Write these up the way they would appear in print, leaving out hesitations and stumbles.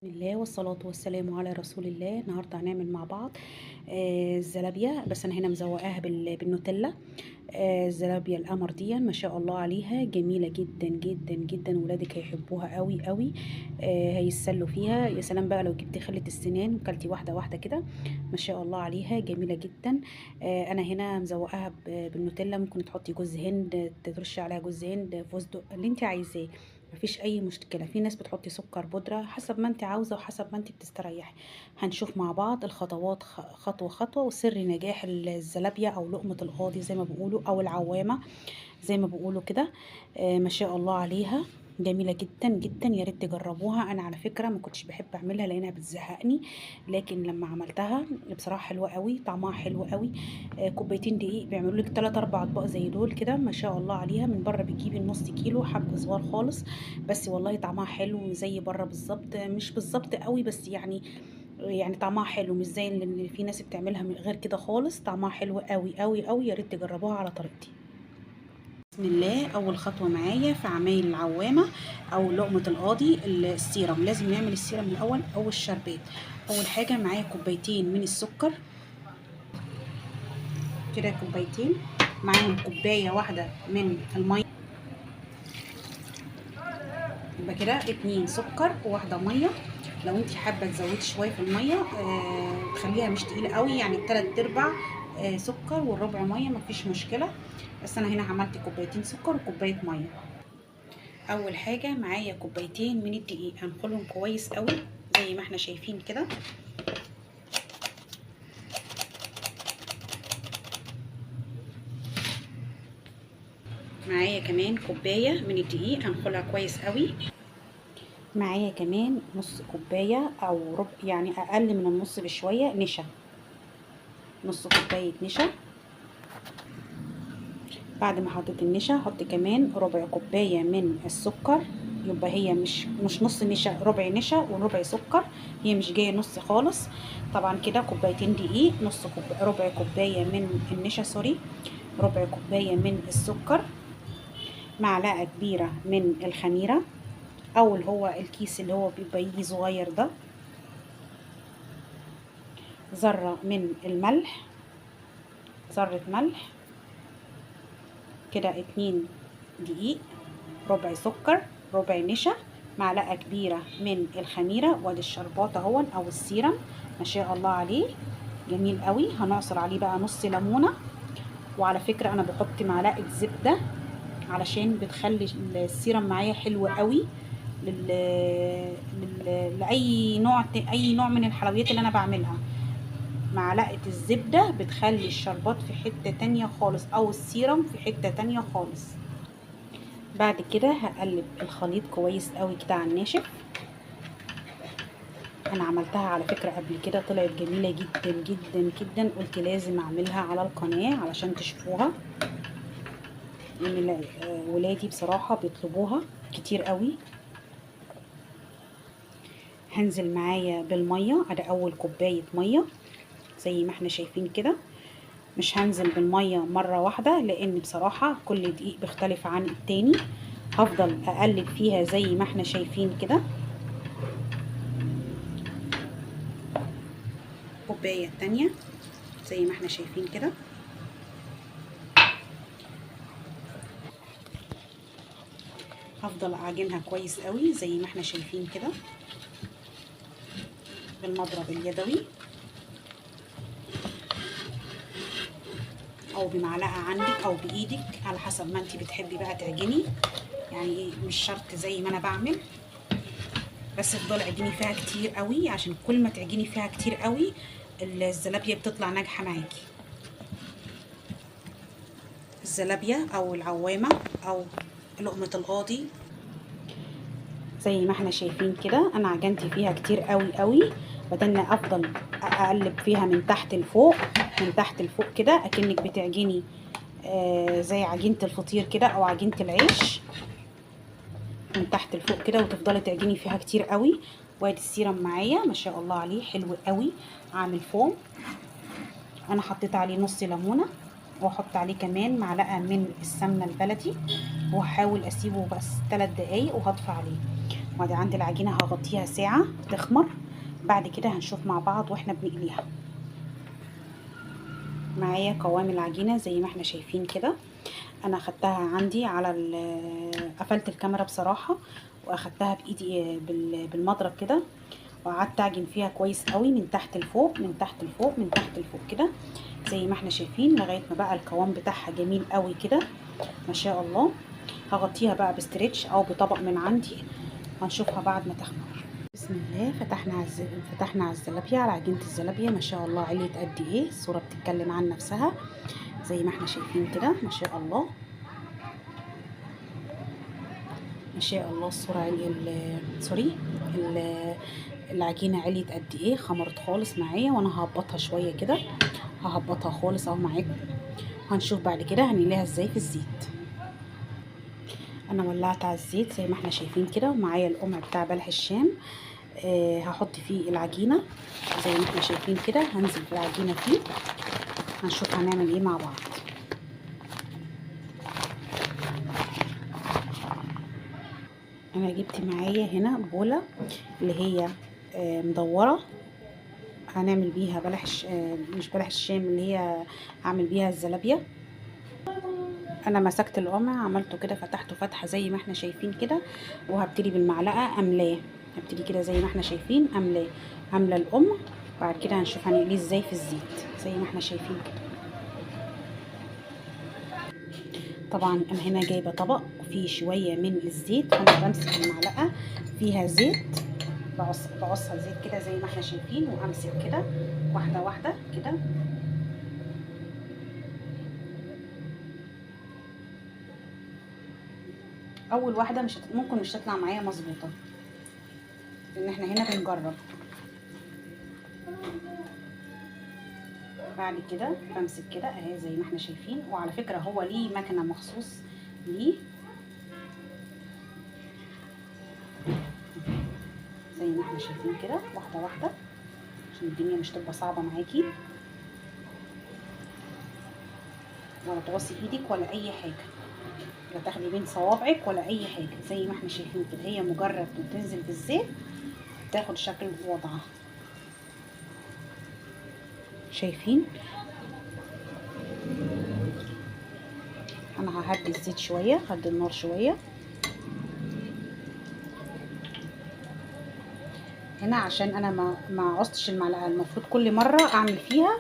الله والصلاة والسلام على رسول الله. النهاردة هنعمل مع بعض الزلابية، بس أنا هنا مزوقاها بالنوتيلا. الزلابية القمر دي ما شاء الله عليها جميلة جدا جدا جدا، ولادك هيحبوها قوي قوي. هيتسلوا فيها. يا سلام بقى لو جبتي خلة السنان وكلتي واحدة واحدة كده، ما شاء الله عليها جميلة جدا. أنا هنا مزوقاها بالنوتيلا. ممكن تحطي جوز هند، ترشي عليها جوز هند، فستق، اللي انت عايزاه، مفيش اي مشكله. في ناس بتحطي سكر بودره، حسب ما انت عاوزه وحسب ما انت بتستريحي. هنشوف مع بعض الخطوات خطوه خطوه، وسر نجاح الزلابيه او لقمه القاضي زي ما بيقولوا، او العوامه زي ما بيقولوا كده. ما شاء الله عليها جميله جدا جدا. يا ريت تجربوها. انا على فكره ما كنتش بحب اعملها لانها بتزهقني، لكن لما عملتها بصراحه حلوه قوي، طعمها حلو قوي. كوبايتين دقيق بيعملوا لك 3 4 اطباق زي دول كده، ما شاء الله عليها. من بره بتجيبي النص كيلو حبه صغار خالص، بس والله طعمها حلو زي بره بالظبط. مش بالظبط قوي بس يعني طعمها حلو، مش زي اللي في ناس بتعملها من غير كده خالص. طعمها حلو قوي قوي قوي. يا ريت تجربوها على طريقتي. بسم الله. اول خطوه معايا في عمايل العوامه او لقمه القاضي، السيرم. لازم نعمل السيرم الاول او الشربات. اول حاجه معايا كوبايتين من السكر كده، كوبايتين. معاهم كوبايه واحده من الميه، يبقى كده 2 سكر وواحده ميه. لو انت حابه تزودي شويه في الميه تخليها مش تقيله قوي، يعني 3/4 سكر والربع ميه، مفيش مشكله. بس انا هنا عملت كوبايتين سكر وكوبايه ميه. اول حاجه معايا كوبايتين من الدقيق، هنخلهم كويس قوي زي ما احنا شايفين كده. معايا كمان كوبايه من الدقيق، هنخلها كويس قوي. معايا كمان نص كوبايه او ربع، يعني اقل من النص بشويه، نشا. نص كوبايه نشا. بعد ما حطيت النشا هحط كمان ربع كوبايه من السكر. يبقى هي مش نص نشا، ربع نشا وربع سكر. هي مش جايه نص خالص. طبعا كده كوبايتين دقيق، ربع كوبايه من النشا، سوري، ربع كوبايه من السكر، معلقه كبيره من الخميره او اللي هو الكيس اللي هو بيبقى يجي صغير ده، ذره من الملح، ذره ملح. كده 2 دقيق، ربع سكر، ربع نشا، معلقه كبيره من الخميره. وادي الشربات اهون او السيرم، ما شاء الله عليه جميل قوي. هنعصر عليه بقى نص ليمونه. وعلى فكره انا بحط معلقه زبده علشان بتخلي السيرم معايا حلو قوي. لل... اي نوع من الحلويات اللي انا بعملها، معلقه الزبده بتخلي الشربات في حته تانية خالص، او السيرم في حته تانية خالص. بعد كده هقلب الخليط كويس قوي كده على الناشف. انا عملتها على فكرة قبل كده، طلعت جميلة جدا جدا جدا. قلت لازم اعملها على القناة علشان تشوفوها، لان ولادي بصراحة بيطلبوها كتير قوي. هنزل معايا بالمية، ادي اول كوباية مية زي ما احنا شايفين كده. مش هنزل بالمية مرة واحدة، لان بصراحة كل دقيق بيختلف عن التاني. هفضل اقلب فيها زي ما احنا شايفين كده. الكوباية التانية زي ما احنا شايفين كده. هفضل اعجنها كويس قوي زي ما احنا شايفين كده بالمضرب اليدوي او بمعلقه عندك او بايدك، على حسب ما انت بتحبي بقى تعجني. يعني مش شرط زي ما انا بعمل، بس افضلي اعجني فيها كتير قوي، عشان كل ما تعجني فيها كتير قوي الزلابيه بتطلع ناجحه معاكي. الزلابيه او العوامه او لقمه القاضي زي ما احنا شايفين كده، انا عجنت فيها كتير قوي قوي. بدل افضل اقلب فيها من تحت لفوق، من تحت لفوق كده، اكنك بتعجني زي عجينه الفطير كده او عجينه العيش، من تحت لفوق كده، وتفضلي تعجني فيها كتير قوي. وادي السيرم معايا ما شاء الله عليه حلو قوي، عامل فوم. انا حطيت عليه نص ليمونه، واحط عليه كمان معلقه من السمنه البلدي، وهحاول اسيبه بس 3 دقايق وهطفي عليه. وادي عندي العجينه هغطيها ساعه تخمر. بعد كده هنشوف مع بعض واحنا بنقليها. معايا قوام العجينه زي ما احنا شايفين كده. انا اخدتها عندي على قفلت الكاميرا بصراحه، واخدتها بايدي بالمضرب كده، وقعدت اعجن فيها كويس قوي من تحت لفوق من تحت لفوق من تحت لفوق كده زي ما احنا شايفين، لغايه ما بقى القوام بتاعها جميل قوي كده ما شاء الله. هغطيها بقى بستريتش او بطبق من عندي، هنشوفها بعد ما تخمر. بسم الله. فتحنا على الزلابيه، على عجينه الزلابيه ما شاء الله عليت قد ايه. الصوره بتتكلم عن نفسها زي ما احنا شايفين كده ما شاء الله ما شاء الله. الصوره سوري العجينه عليت قد ايه، خمرت خالص معايا. وانا ههبطها شويه كده، ههبطها خالص اهو معاكم. هنشوف بعد كده هنقليها ازاي في الزيت. انا ولعت على الزيت زي ما احنا شايفين كده، ومعايا القمع بتاع بلح الشام. هحط فيه العجينه زي ما احنا شايفين كده، هنزل بالعجينه فيه. هنشوف هنعمل ايه مع بعض. انا جبت معايا هنا بوله اللي هي مدوره، هنعمل بيها مش بلح الشام، اللي هي هعمل بيها الزلابيه. انا مسكت القمع عملته كده، فتحته فتحه زي ما احنا شايفين كده، وهبتدي بالمعلقه املاه. هبتدي كده زي ما احنا شايفين املاه، املى القمع. بعد كده هنشوف هنقليه ازاي في الزيت زي ما احنا شايفين كده. طبعا انا هنا جايبه طبق فيه شويه من الزيت، انا بمسك المعلقه فيها زيت، بعصها زيت كده زي ما احنا شايفين، وامسك كده واحده واحده كده. اول واحده ممكن مش تطلع معايا مظبوطه، لان احنا هنا بنجرب. بعد كده بمسك كده اهي زي ما احنا شايفين. وعلى فكره هو ليه مكنه مخصوص ليه، زي ما احنا شايفين كده واحده واحده، عشان الدنيا مش تبقى صعبه معاكي، ولا تغصي ايدك ولا اي حاجه، لا تاخدي بين صوابعك ولا اي حاجه. زي ما احنا شايفين كده، هي مجرد ما تنزل بالزيت تاخد شكل وضعها. شايفين؟ انا ههدي الزيت شويه، هدي النار شويه هنا، عشان انا ما قصتش المعلقه. المفروض كل مره اعمل فيها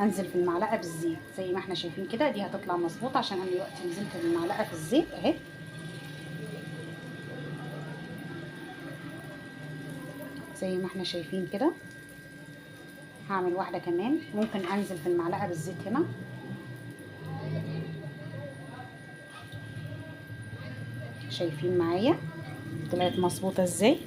انزل في المعلقه بالزيت زي ما احنا شايفين كده. دي هتطلع مظبوط عشان انا دلوقتي نزلت بالمعلقه في الزيت اهي. زي ما احنا شايفين كده. هعمل واحده كمان، ممكن انزل في المعلقه بالزيت هنا. شايفين معايا طلعت مظبوطه ازاي؟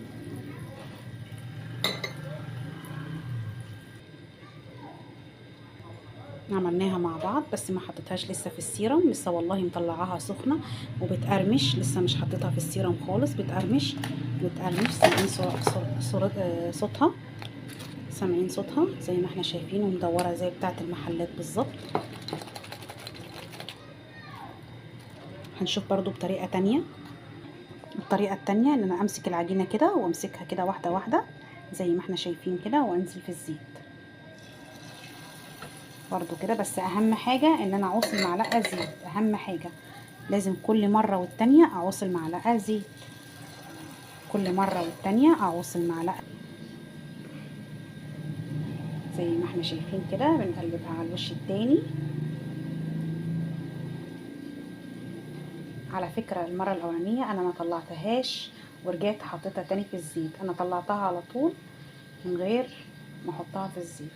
عملناها مع بعض، بس ما حطيتهاش لسه في السيرم لسه، والله مطلعاها سخنه وبتقرمش. لسه مش حطيتها في السيرم خالص، بتقرمش بتقرمش. سامعين صوتها؟ سامعين صوتها زي ما احنا شايفين، ومدوره زي بتاعه المحلات بالظبط. هنشوف برضو بطريقه تانية. الطريقه التانية ان انا امسك العجينه كده، وامسكها كده واحده واحده زي ما احنا شايفين كده، وانزل في الزيت برضو كده. بس اهم حاجه ان انا اعوص المعلقه زيت، اهم حاجه. لازم كل مره والتانية اعوص المعلقه زيت، كل مره والتانية اعوص المعلقه. زي ما احنا شايفين كده بنقلبها على الوش التاني. على فكره المره الاولانيه انا ما طلعتهاش ورجعت حطيتها تاني في الزيت، انا طلعتها على طول من غير ما احطها في الزيت،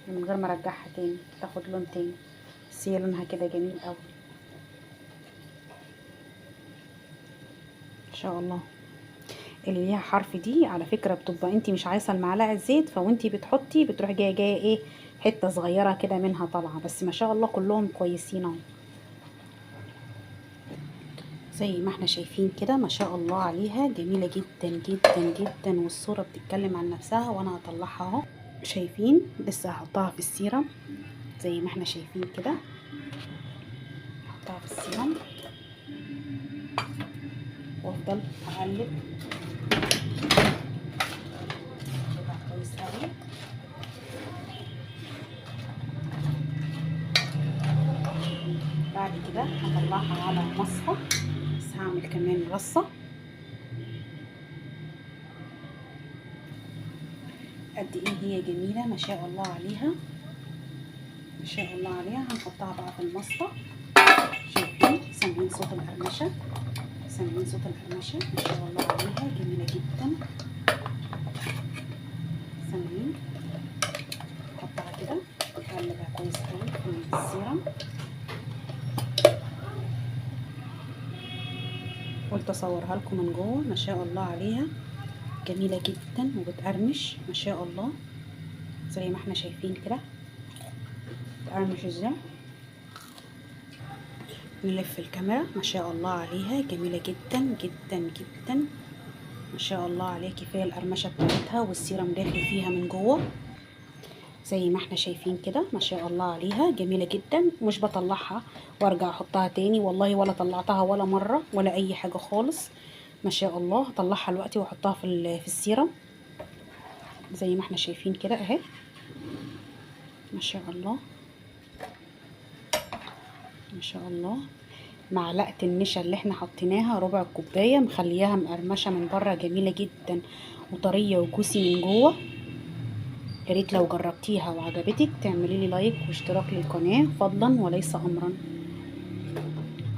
من غير ما ارجعها تاني تاخد لون تاني. بس هي لونها كده جميل قوي ان شاء الله. اللي ليها حرف دي على فكره بتبقى انت مش عايزه المعلقه زيت، فوانتي بتحطي بتروح جايه ايه، حته صغيره كده منها طالعه. بس ما شاء الله كلهم كويسين اهو زي ما احنا شايفين كده. ما شاء الله عليها جميله جدا جدا جدا، والصوره بتتكلم عن نفسها. وانا هطلعها اهو. شايفين؟ لسه هحطها في السيرم زي ما احنا شايفين كده. احطها في السيرم وافضل اقلب كويس قوي. بعد كده هطلعها على مصفى، بس هعمل كمان رصة. قد ايه هي جميلة ما شاء الله عليها، ما شاء الله عليها. هنحطها بقى في المصفى. شايفين؟ سامعين صوت القرمشة؟ سامعين صوت القرمشة؟ ما شاء الله عليها جميلة جدا. سامعين؟ نحطها كده نقلبها كويس قوي في السيرم. قلت اصورها لكم من جوه. ما شاء الله عليها جميلة جدا وبتقرمش ما شاء الله، زي ما احنا شايفين كده بتقرمش ازاي. نلف الكاميرا. ما شاء الله عليها جميلة جدا جدا جدا ما شاء الله عليها. كفاية القرمشة بتاعتها والسيرم داخل فيها من جوه زي ما احنا شايفين كده. ما شاء الله عليها جميلة جدا. مش بطلعها وارجع احطها تاني والله، ولا طلعتها ولا مرة ولا اي حاجة خالص. ما شاء الله. هطلعها دلوقتي واحطها في السيرم زي ما احنا شايفين كده اهي. ما شاء الله ما شاء الله. معلقه النشا اللي احنا حطيناها ربع كوبايه مخلياها مقرمشه من بره جميله جدا وطريه وجوسي من جوه. يا ريت لو جربتيها وعجبتك تعملي لي لايك واشتراك للقناه فضلا وليس امرا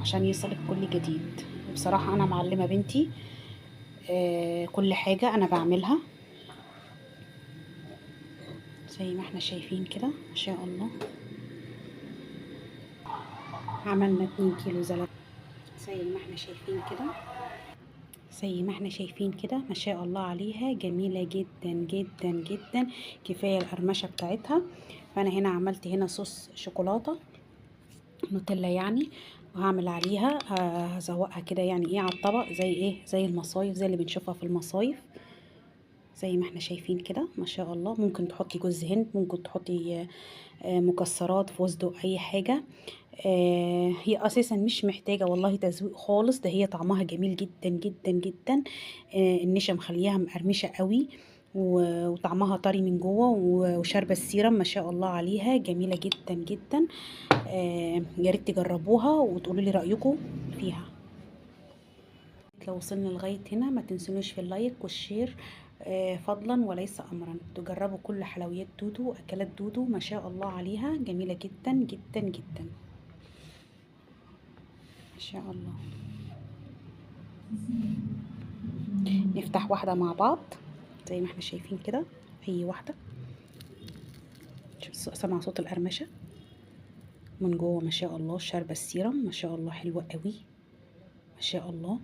عشان يوصلك كل جديد. بصراحه انا معلمه بنتي كل حاجه انا بعملها زي ما احنا شايفين كده. ما شاء الله. عملنا 2 كيلو زلابية زي ما احنا شايفين كده. زي ما احنا شايفين كده. ما شاء الله عليها جميلة جدا جدا جدا. كفاية القرمشة بتاعتها. فانا هنا عملت هنا صوص شوكولاتة نوتيلا يعني، وهعمل عليها هزوقها كده يعني ايه على الطبق زي ايه، زي المصايف، زي اللي بنشوفها في المصايف زي ما احنا شايفين كده. ما شاء الله. ممكن تحطي جوز هند، ممكن تحطي مكسرات، فستق، اي حاجة. هي اساسا مش محتاجه والله تزويق خالص. ده هي طعمها جميل جدا جدا جدا. النشا مخليها مقرمشه قوي وطعمها طري من جوه وشاربه السيرم. ما شاء الله عليها جميله جدا جدا. يا ريت تجربوها وتقولوا لي رايكم فيها. لو وصلنا لغايه هنا ما تنسونوش في اللايك والشير فضلا وليس امرا. تجربوا كل حلويات دودو، اكلات دودو ما شاء الله عليها جميله جدا جدا جدا ما شاء الله. نفتح واحدة مع بعض زي ما احنا شايفين كده. اي واحدة. سمع صوت القرمشة من جوه ما شاء الله. شاربة السيرم ما شاء الله حلوة قوي ما شاء الله.